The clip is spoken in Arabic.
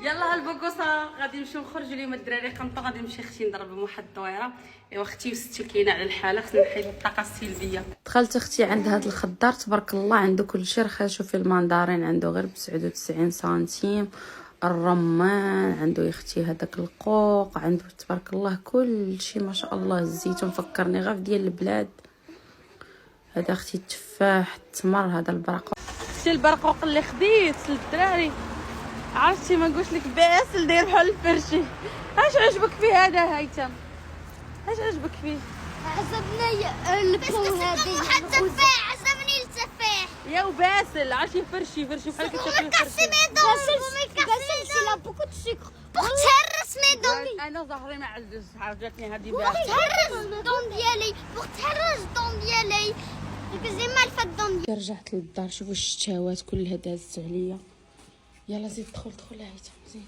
يلا البقوصه غادي نمشيو نخرجوا اليوم الدراري قنطه، غادي نمشي اختي نضرب واحد الدويره. ايوا اختي وستي كاينه على الحاله، خصنا نحيدو الطاقه السلبيه. دخلت اختي عند هذا الخضار تبارك الله عنده كل شيء رخيص. شوفي الماندارين عنده غير ب 99 سنتيم، الرمان عنده يا اختي، هذاك القوق عنده تبارك الله كل شيء ما شاء الله. الزيتون فكرني غير ديال البلاد. هذا اختي التفاح، التمر، هذا البرقوق. شتي البرقوق اللي خديت للدراري، عرفتي ما نقولش لك باسل داير بحال الفرشي. اش عجبك فيه هذا هيثم؟ اش عجبك فيه؟ عجبني البوم هذه التفاح، عجبني التفاح يا وباسل عرفتي فرشي بحال كتاكل الفرشي. باسل لا بوكو دو سكر بوغ تهرس ميدون. انا ظهري ما عزز، عجبتني هذه بوغ باسل. تهرس الدون ديالي، بوغ تهرس الدون ديالي، زي ما الفات الدون ديالي. رجعت للدار، شوفوا الشتاوات كلها دازت عليا. يلا زيد دخل يا هيثم زيد.